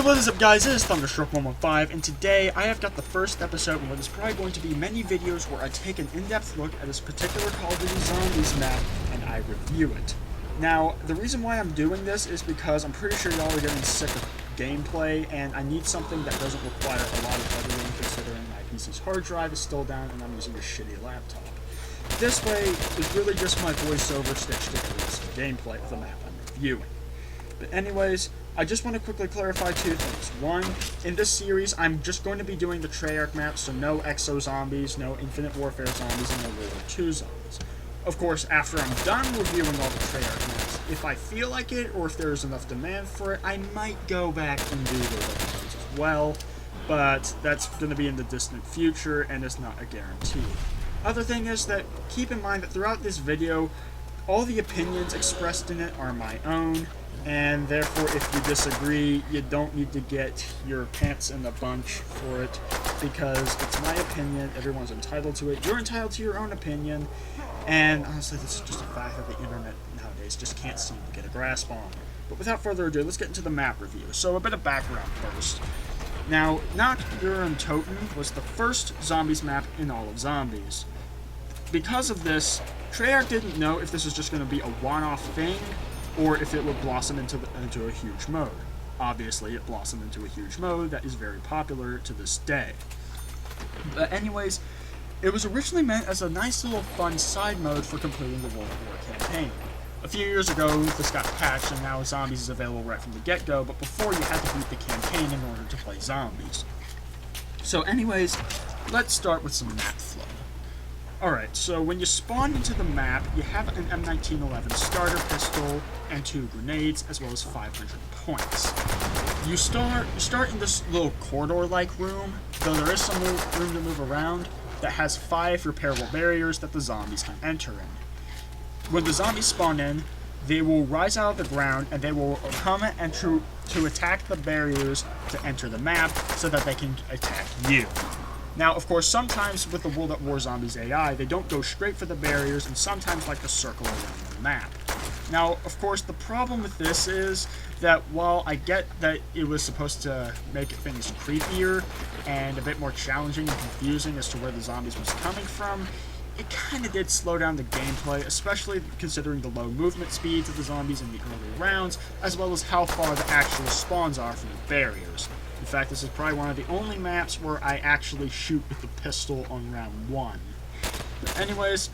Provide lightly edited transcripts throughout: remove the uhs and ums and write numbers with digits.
what is up, guys? It is Thunderstruck115, and today I have got the first episode in what is probably going to be many videos where I take an in-depth look at this particular Call of Duty Zombies map and I review it. Now, the reason why I'm doing this is because I'm pretty sure y'all are getting sick of gameplay, and I need something that doesn't require a lot of editing, considering my PC's hard drive is still down and I'm using a shitty laptop. This way is really just my voiceover stitched together with some gameplay of the map I'm reviewing. But anyways, I just want to quickly clarify two things. One, in this series, I'm just going to be doing the Treyarch maps, so no Exo zombies, no Infinite Warfare zombies, and no World War II zombies. Of course, after I'm done reviewing all the Treyarch maps, if I feel like it, or if there's enough demand for it, I might go back and do those episodes as well, but that's going to be in the distant future, and it's not a guarantee. Other thing is that, keep in mind that throughout this video, all the opinions expressed in it are my own, and therefore if you disagree, you don't need to get your pants in a bunch for it, because it's my opinion, everyone's entitled to it, you're entitled to your own opinion, and honestly this is just a fact that the internet nowadays just can't seem to get a grasp on. But without further ado, let's get into the map review. So a bit of background first. Now, Nacht Der Untoten was the first zombies map in all of Zombies. Because of this, Treyarch didn't know if this was just going to be a one-off thing, or if it would blossom into a huge mode. Obviously, it blossomed into a huge mode that is very popular to this day. But anyways, it was originally meant as a nice little fun side mode for completing the World War campaign. A few years ago, this got patched, and now Zombies is available right from the get-go, but before you had to beat the campaign in order to play Zombies. So anyways, let's start with some map flow. Alright, so when you spawn into the map, you have an M1911 starter pistol and 2 grenades, as well as 500 points. You start in this little corridor-like room, though there is some room to move around, that has 5 repairable barriers that the zombies can enter in. When the zombies spawn in, they will rise out of the ground, and they will come and to attack the barriers to enter the map, so that they can attack you. Now, of course, sometimes with the World at War Zombies AI, they don't go straight for the barriers and sometimes like to circle around the map. Now, of course, the problem with this is that while I get that it was supposed to make things creepier and a bit more challenging and confusing as to where the zombies was coming from, it kind of did slow down the gameplay, especially considering the low movement speeds of the zombies in the early rounds, as well as how far the actual spawns are from the barriers. In fact, this is probably one of the only maps where I actually shoot with the pistol on round 1. But anyways,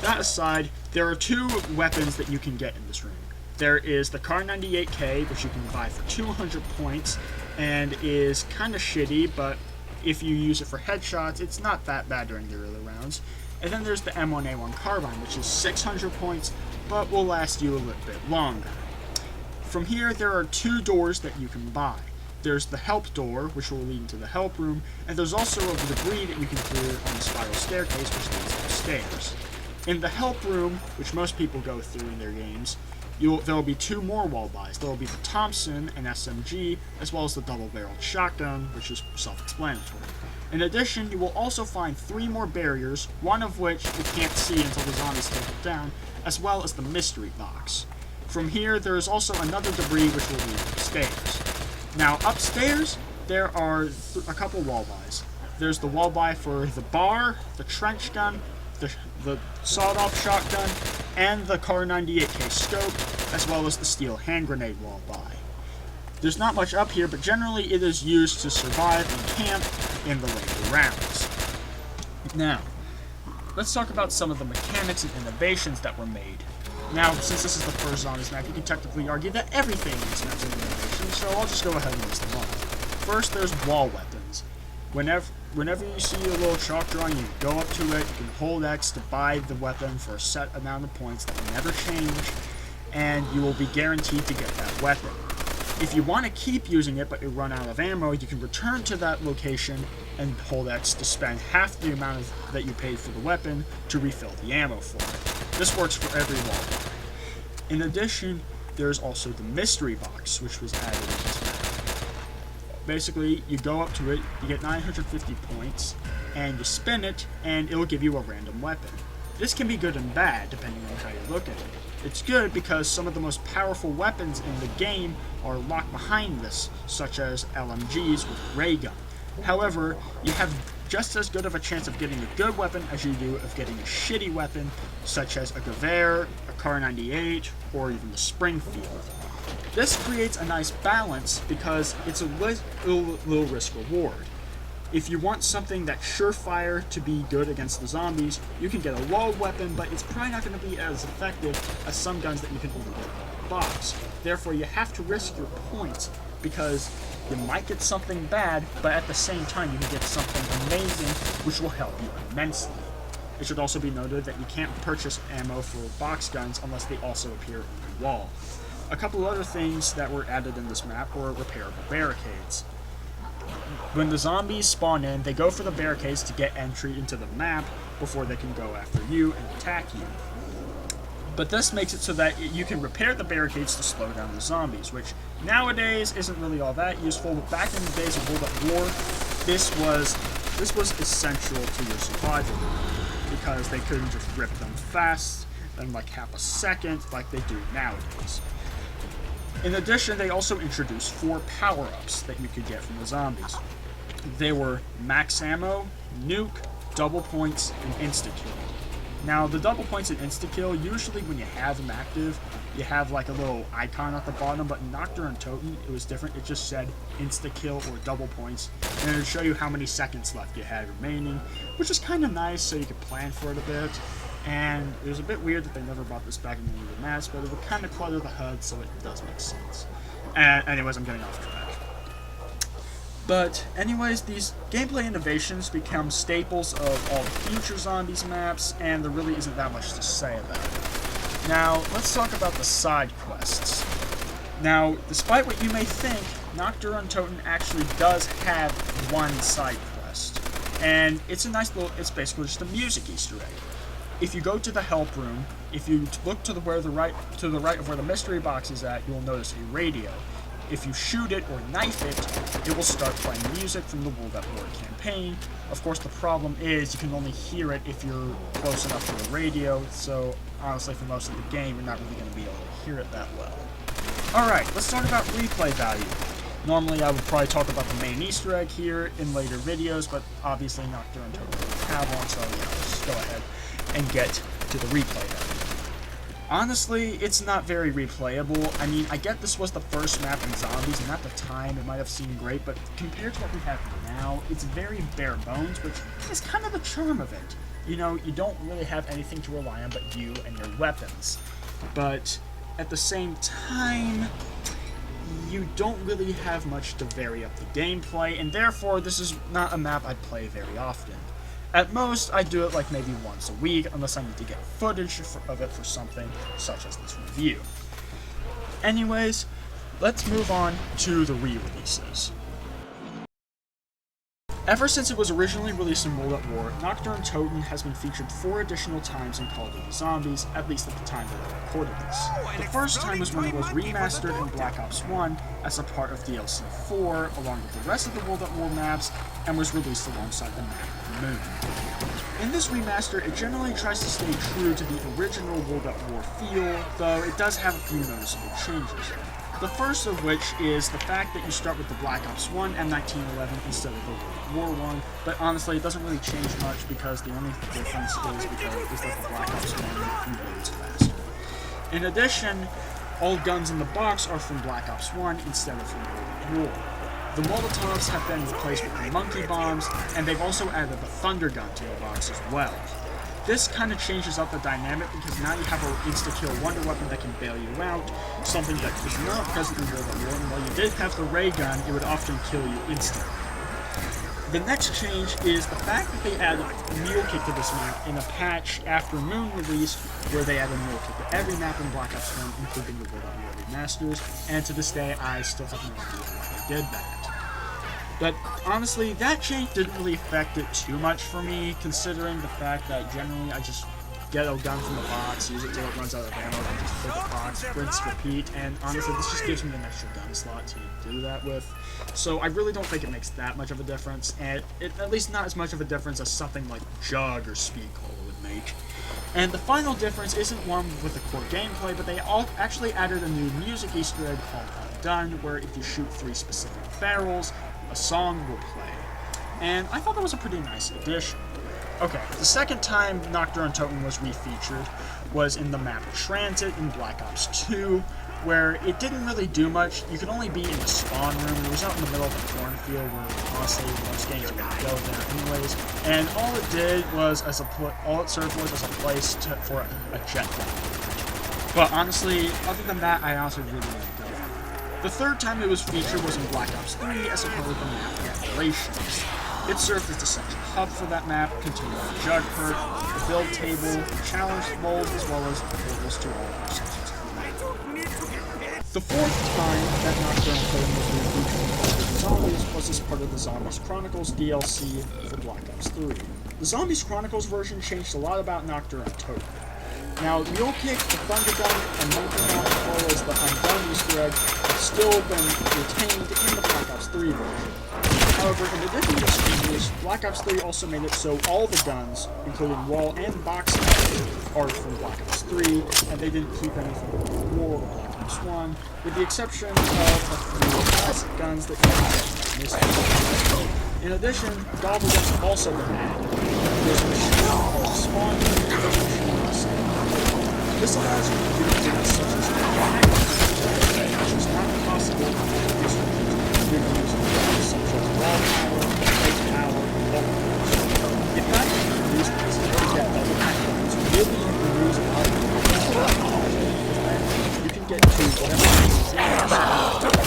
that aside, there are 2 weapons that you can get in this room. There is the Kar 98K, which you can buy for 200 points, and is kind of shitty, but if you use it for headshots, it's not that bad during the early rounds. And then there's the M1A1 Carbine, which is 600 points, but will last you a little bit longer. From here, there are 2 doors that you can buy. There's the help door, which will lead into the help room, and there's also a debris that you can clear on the spiral staircase, which leads upstairs. In the help room, which most people go through in their games, there will be 2 more wall buys. There will be the Thompson and SMG, as well as the double-barreled shotgun, which is self-explanatory. In addition, you will also find 3 more barriers, one of which you can't see until the zombies take it down, as well as the mystery box. From here, there is also another debris which will lead upstairs. Now, upstairs, there are a couple wall buys. There's the wall buy for the bar, the trench gun, the sawed-off shotgun, and the Kar 98K scope, as well as the steel hand grenade wall buy. There's not much up here, but generally it is used to survive and camp in the later rounds. Now, let's talk about some of the mechanics and innovations that were made. Now, since this is the first Zombies map, you can technically argue that everything in this map is an innovation, so I'll just go ahead and list them off. First, there's wall weapons. Whenever you see a little chalk drawing, you go up to it, you can hold X to buy the weapon for a set amount of points that will never change, and you will be guaranteed to get that weapon. If you want to keep using it but you run out of ammo, you can return to that location and hold X to spend half the amount that you paid for the weapon to refill the ammo for it. This works for every wall bar. In addition, there's also the mystery box, which was added in this map. Basically, you go up to it, you get 950 points, and you spin it, and it'll give you a random weapon. This can be good and bad, depending on how you look at it. It's good because some of the most powerful weapons in the game are locked behind this, such as LMGs with ray gun. However, you have just as good of a chance of getting a good weapon as you do of getting a shitty weapon, such as a Gewehr, a Kar 98, or even the Springfield. This creates a nice balance because it's a little risk reward. If you want something that's surefire to be good against the zombies, you can get a low weapon, but it's probably not going to be as effective as some guns that you can only get in the box. Therefore, you have to risk your points because you might get something bad, but at the same time you can get something amazing, which will help you immensely. It should also be noted that you can't purchase ammo for box guns unless they also appear on the wall. A couple other things that were added in this map were repairable barricades. When the zombies spawn in, they go for the barricades to get entry into the map before they can go after you and attack you. But this makes it so that you can repair the barricades to slow down the zombies, which nowadays isn't really all that useful, but back in the days of World at War, this was essential to your survival, because they couldn't just rip them fast in like half a second like they do nowadays. In addition, they also introduced 4 power-ups that you could get from the zombies. They were max ammo, nuke, double points, and insta-kill. Now, the double points and insta-kill, usually when you have them active, you have like a little icon at the bottom, but in Nacht Der Untoten, it was different. It just said insta-kill or double points, and it would show you how many seconds left you had remaining, which is kind of nice so you could plan for it a bit. And it was a bit weird that they never brought this back in any of the maps, but it would kind of clutter the HUD, so it does make sense. And anyways, I'm getting off track. But anyways, these gameplay innovations become staples of all the future Zombies maps, and there really isn't that much to say about it. Now, let's talk about the side quests. Now, despite what you may think, Nacht Der Untoten actually does have one side quest. And it's a nice little, it's basically just a music Easter egg. If you go to the help room, if you look to the right of where the mystery box is at, you'll notice a radio. If you shoot it or knife it, it will start playing music from the World at War campaign. Of course, the problem is you can only hear it if you're close enough to the radio, so honestly, for most of the game, you're not really going to be able to hear it that well. Alright, let's talk about replay value. Normally, I would probably talk about the main Easter egg here in later videos, but obviously Nacht Der Untoten doesn't have one, so yeah, let's just go ahead and get to the replay value. Honestly, it's not very replayable. I mean, I get this was the first map in Zombies, and at the time it might have seemed great, but compared to what we have now, it's very bare bones, which is kind of the charm of it. You know, you don't really have anything to rely on but you and your weapons. But at the same time, you don't really have much to vary up the gameplay, and therefore this is not a map I play very often. At most, I do it like maybe once a week, unless I need to get footage of it for something such as this review. Anyways, let's move on to the re-releases. Ever since it was originally released in World at War, Nacht Der Untoten has been featured 4 additional times in Call of Duty Zombies, at least at the time that I recorded this. The first time was when it was remastered in Black Ops 1 as a part of DLC 4, along with the rest of the World at War maps, and was released alongside the map Moon. In this remaster, it generally tries to stay true to the original World at War feel, though it does have a few noticeable changes. The first of which is the fact that you start with the Black Ops 1 M1911 instead of the World at War 1, but honestly it doesn't really change much because the only difference is that the Black Ops 1 reloads faster. In addition, all guns in the box are from Black Ops 1 instead of from World at War. The Molotovs have been replaced with the Monkey Bombs, and they've also added the Thunder Gun to the box as well. This kind of changes up the dynamic because now you have an insta-kill wonder weapon that can bail you out, something that was not present in World at War, and while you did have the ray gun, it would often kill you instantly. The next change is the fact that they added Mule Kick to this map in a patch after Moon release, where they added Mule Kick to every map in Black Ops 1, including the World at War remasters, and to this day, I still have no idea why they did that. But honestly, that change didn't really affect it too much for me, considering the fact that generally I just get a gun from the box, use it till it runs out of ammo, then just pick the box, rinse, repeat, and honestly, this just gives me an extra gun slot to do that with. So I really don't think it makes that much of a difference, and at least not as much of a difference as something like Jug or Speed Cola would make. And the final difference isn't one with the core gameplay, but they all actually added a new music Easter egg called Undone, where if you shoot 3 specific barrels, a song will play. And I thought that was a pretty nice addition. Okay, the second time Nacht Der Untoten was refeatured was in the map Transit in Black Ops 2, where it didn't really do much. You could only be in the spawn room. It was out in the middle of a cornfield where honestly most games would go there anyways. And all it did was all it served was as a place for a jetpack. But honestly, other than that, I also really didn't go. The third time it was featured was in Black Ops 3 as a part of the map Revelations. It served as the central hub for that map, containing the Jug perk, the build table, challenge modes, as well as portals to all other sections of the map. The fourth time that Nacht Der Untoten was refeatured in Call of Duty Zombies was as part of the Zombies Chronicles DLC for Black Ops 3. The Zombies Chronicles version changed a lot about Nacht Der Untoten. Now, Mule Kick, the Thunder Gun, and Monkey Mount, as well as the Undone Easter egg, have still been retained in the Black Ops 3 version. However, in addition to these changes, Black Ops 3 also made it so all the guns, including wall and box guns, are from Black Ops 3, and they didn't keep anything from War or Black Ops 1, with the exception of a few classic guns that you can get. In addition, Gobble guns have also been added. There's a machine called Spawn and a machine. This allows you to do things such as attack, which is not possible with this reviews such as wall power, plate power, and bulk power. In fact, these things to get double actions really removes a lot of you can get to whatever is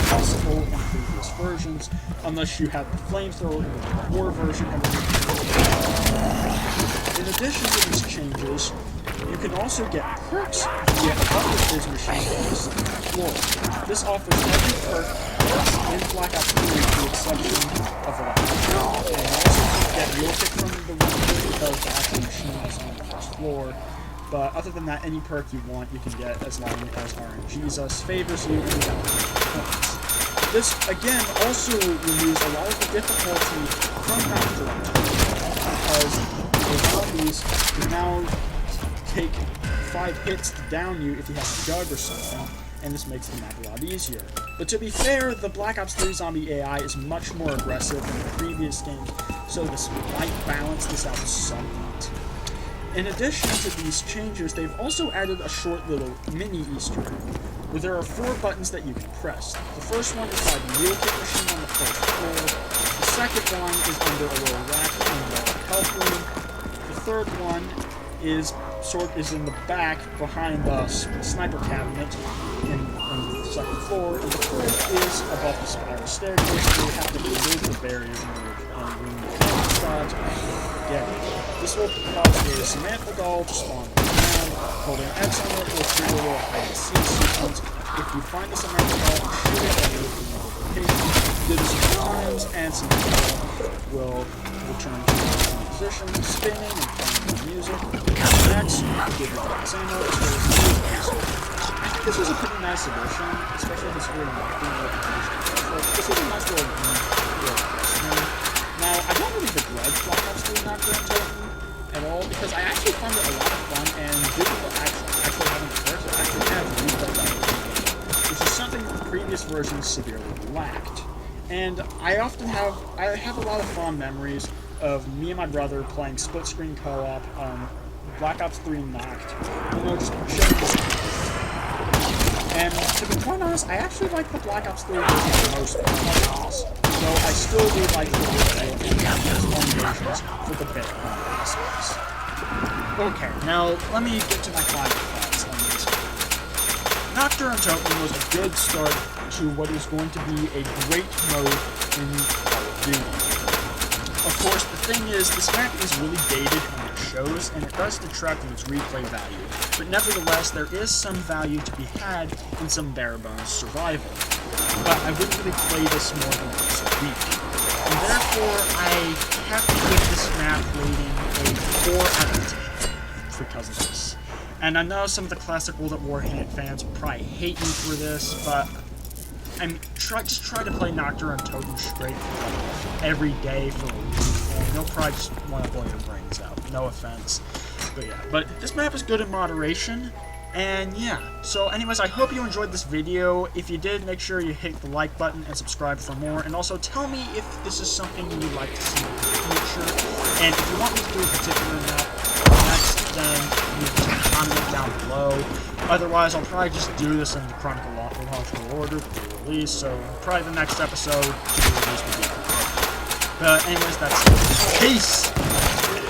possible in previous versions, unless you have the flamethrower in the war version. In addition to these changes, you can also get perks via a Butler's machine on the second floor. This offers every perk in Black Ops 3 with the exception of a and also get Mule Kick from the room because the actual machine is on the first floor. But other than that, any perk you want, you can get as long as RNGesus favors you and without points. This, again, also removes a lot of the difficulty from Nacht Der Untoten, because the zombies can now take 5 hits to down you if you have a Jug or something, and this makes the map a lot easier. But to be fair, the Black Ops 3 zombie AI is much more aggressive than the previous games, so this might balance this out somewhat. In addition to these changes, they've also added a short little mini Easter egg, where there are 4 buttons that you can press. The first one is by the Mule Kick machine on the first floor, the second one is under a little rack in the health room, the third one is in the back behind the sniper cabinet in the second floor, and the fourth is above the spiral staircase where you have to remove the barrier in order to start. This will cause a Samantha doll to spawn on the ground. Holding X on it will trigger a little hide-and-seek sequence. If you find the Samantha doll, shoot it and move to another location. Do this a few times, and Samantha will return to its position, spinning and playing the music. Next, give your box ammo as well as music. I think this was a pretty nice addition, especially considering being able to use it. This was a nice little thing. Now, I don't really begrudge Black Ops 3 Nacht Der Untoten at all, because I actually found it a lot of fun, and due to actually having it first, I actually have replayed that, which is something the previous versions severely lacked. And I have a lot of fond memories of me and my brother playing split-screen co-op on Black Ops 3 Nacht, just sharing this. And to be quite honest, I actually like the Black Ops 3 version the most of this. So I still do like the versions for the better aspects. Okay, now let me get to my final thoughts on this one. Nacht Der Untoten was a good start to what is going to be a great mode in Call of Duty. Of course, the thing is, this map is really dated and it shows, and it does detract from its replay value. But nevertheless, there is some value to be had in some bare-bones survival. But I wouldn't really play this more than once a week. And therefore, I have to give this map rating a 4 out of 10. because of this. And I know some of the classic World at War fans will probably hate me for this, but I mean, just try to play Nacht Der Untoten straight for every day for a week, and you'll probably just want to blow your brains out. No offense. But yeah, but this map is good in moderation. And yeah, so anyways, I hope you enjoyed this video. If you did, make sure you hit the like button and subscribe for more. And also tell me if this is something you'd like to see in the future. And if you want me to do a particular map next, then you can comment down below. Otherwise, I'll probably just do this in the chronological order for release. So probably the next episode to be released will be. But anyways, that's it. Peace!